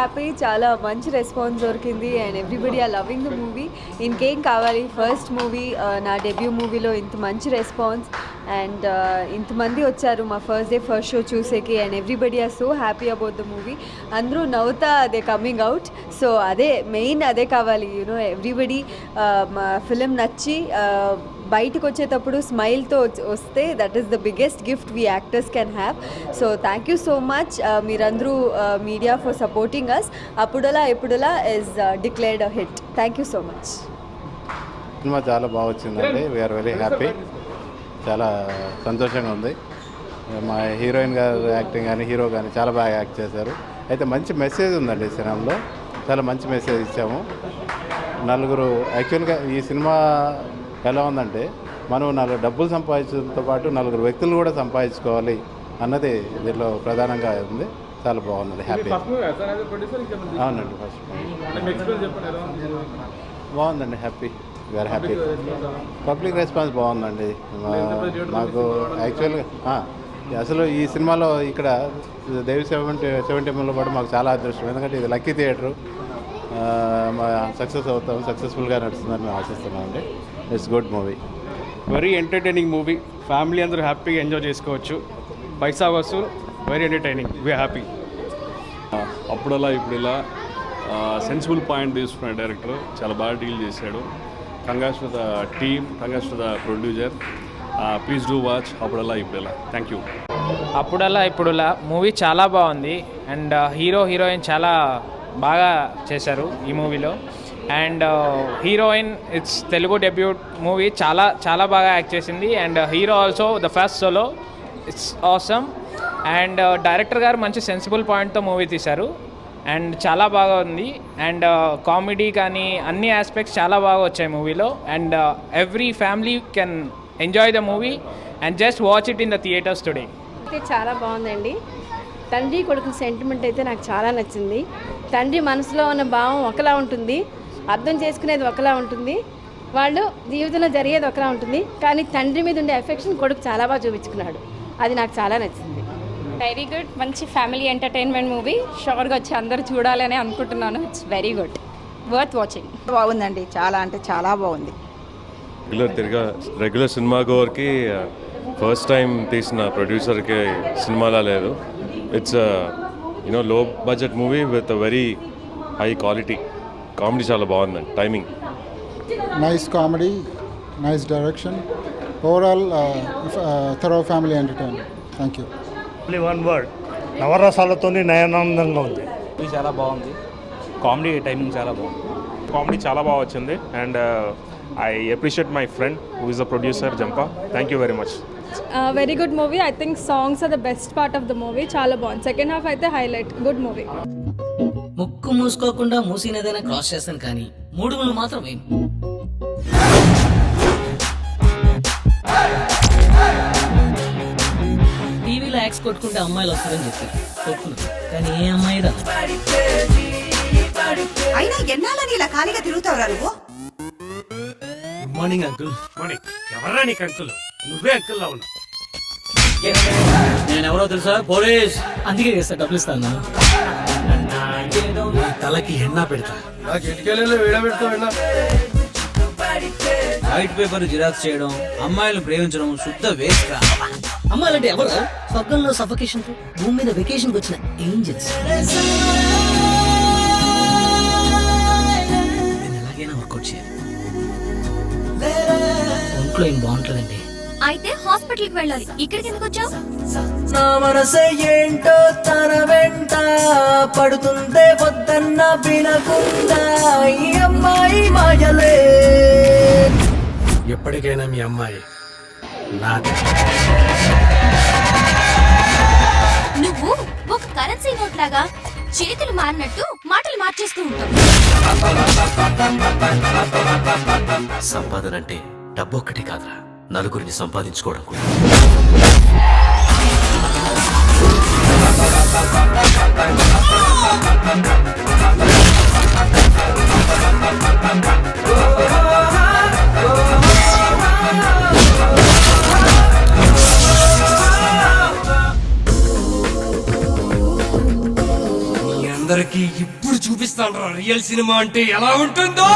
Happy, చాలా మంచి response దొరికింది and everybody are loving the movie. ఇంకేం కావాలి, ఫస్ట్ మూవీ, నా డెబ్యూ మూవీలో ఇంత మంచి రెస్పాన్స్ అండ్ ఇంతమంది వచ్చారు మా ఫస్ట్ డే ఫస్ట్ షో చూసేకి and everybody are so happy about the movie. అందరూ నవ్వుతా అదే కమింగ్ అవుట్. సో అదే మెయిన్, అదే కావాలి. యూనో ఎవ్రీబడి మా ఫిలిం నచ్చి బయటకు వచ్చేటప్పుడు స్మైల్తో వస్తే that is the biggest gift we actors can have. So thank you so much మీరందరూ media for supporting us. Appudala Eppudala is declared a hit. Thank you so much. Cinema చాలా బాగా వచ్చిందండి. వీఆర్ వెరీ హ్యాపీ, చాలా సంతోషంగా ఉంది. మా హీరోయిన్ గారు acting కానీ హీరో కానీ చాలా బాగా యాక్ట్ చేశారు. అయితే మంచి మెసేజ్ ఉందండి ఈ సినిమాలో, చాలా మంచి మెసేజ్ ఇచ్చాము. నలుగురు యాక్చువల్గా ఈ సినిమా ఎలా ఉందంటే మనం నలుగురు డబ్బులు సంపాదించడంతో పాటు నలుగురు వ్యక్తులు కూడా సంపాదించుకోవాలి అన్నది దీనిలో ప్రధానంగా ఉంది. చాలా బాగుంది, హ్యాపీ. అవునండి, ఫస్ట్ బాగుందండి, happy, we are happy. Public response బాగుందండి. మాకు యాక్చువల్గా అసలు ఈ సినిమాలో ఇక్కడ దేవి 70 పాటు మాకు చాలా అదృష్టం. ఎందుకంటే ఇది లక్కీ థియేటరు. సక్సెస్ అవుతాం, సక్సెస్ఫుల్గా నడుస్తుందని మేము ఆశిస్తున్నామండి. It's good movie, very entertaining movie. Family అందరూ హ్యాపీగా ఎంజాయ్ చేసుకోవచ్చు. పైసా వసూల్, very entertaining, we are happy. Appudala ఇప్పుడు ఇలా సెన్సిబుల్ పాయింట్ తీసుకున్న డైరెక్టర్ చాలా బాగా డీల్ చేశాడు. Congrats to the team, congrats to the producer. Please do watch Appudala Ippudala. Thank you. Appudala Ippudala movie చాలా బాగుంది అండ్ హీరో హీరోయిన్ చాలా బాగా చేశారు ఈ మూవీలో. And heroine it's Telugu debut movie, చాలా చాలా బాగా యాక్ట్ చేసింది. And hero also the first solo, it's awesome. And director గారు మంచి సెన్సిబుల్ పాయింట్తో మూవీ తీశారు అండ్ చాలా బాగా ఉంది. అండ్ కామెడీ కానీ అన్ని ఆస్పెక్ట్స్ చాలా బాగా వచ్చాయి మూవీలో. And every family can enjoy the movie and just watch it in the theatres today. అయితే చాలా బాగుందండి. తండ్రి కొడుకు సెంటిమెంట్ అయితే నాకు చాలా నచ్చింది. తండ్రి మనసులో ఉన్న భావం ఒకలా ఉంటుంది, అర్థం చేసుకునేది ఒకలా ఉంటుంది, వాళ్ళు జీవితంలో జరిగేది ఒకలా ఉంటుంది. కానీ తండ్రి మీద ఉండే ఎఫెక్షన్ కొడుకు చాలా బాగా చూపించుకున్నాడు. అది నాకు చాలా నచ్చింది. వెరీ గుడ్, మంచి ఫ్యామిలీ ఎంటర్టైన్మెంట్ మూవీ. షూర్గా వచ్చి అందరూ చూడాలని అనుకుంటున్నాను. It's very good, worth watching. బాగుందండి, చాలా అంటే చాలా బాగుంది. రెగ్యులర్ సినిమా గోవర్కి ఫస్ట్ టైం తీసిన ప్రొడ్యూసర్కి సినిమాలా లేదు. It's low budget movie with very high quality. Comedy చాలా బాగుందండి, timing nice comedy, nice direction, overall thorough family entertainment. Thank you. Only one word, నవరసాలతో నయనానందంగా ఉంది. చాలా బాగుంది, కామెడీ టైమింగ్ చాలా బాగుంది. కామెడీ చాలా బాగా వచ్చింది. And I appreciate my friend who is the producer Jampa. Thank you very much. Very good movie. I think songs are the best part of the movie. చాలా బాగుంది. సెకండ్ హాఫ్ అయితే highlight. Good movie. ముక్కు మూసుకోకుండా మూసినదైనా cross చేస్తాను, కానీ 3 ముళ్ళు మాత్రం వేయను. టీవీలో యాక్స్ కొట్టుకుంటే అమ్మాయిలు వస్తారని చెప్పి కొట్టుకున్నాను, కానీ ఏ అమ్మాయి రా. అయినా ఎన్నాళ్ళని ఇలా ఖాళీగా తిరుగుతావురా నువ్వు? Morning uncle. మార్నింగ్. ఎవర్రా నీకు అంకుల్? నువ్వే అంకుల్ లా ఉన్నా. నేను ఎవరో తెలుసా? పోలీస్. అందుకే చేస్తా, డబ్బులు ఇస్తాను. తలకి ఎన్నా పెడతా. వైట్ పేపర్ జిరాక్స్ చేయడం, అమ్మాయిలు ప్రేమించడం శుద్ధ వేస్ట్. అమ్మాయిలంటే ఎవరు? స్వర్గంలో సఫకేషన్, భూమి మీద వెకేషన్ వచ్చిన ఏంజల్స్. నేను ఎలాగైనా వర్కౌట్ చేయాలి. ఒంట్లో ఏం బాగుంటుందండి. అయితే హాస్పిటల్ కి వెళ్ళాలి. ఇక్కడికి ఎందుకు వచ్చావు? నా మనసే ఏంటో తన వెంట పడుతుందే, వద్దన్న వినకుండా ఈ అమ్మాయి మాయలే. ఎప్పటికైనా మీ అమ్మాయి నాది. నువ్వు ఒక కరెన్సీ నోట్ లాగా చేతులు మారినట్టు మాటలు మార్చేస్తూ ఉంటావు. సంపాదన అంటే డబ్బు ఒక్కటి కాదురా, నలుగురిని సంపాదించుకోవడం కూడా. అందరికీ ఇప్పుడు చూపిస్తాను రియల్ సినిమా అంటే ఎలా ఉంటుందో.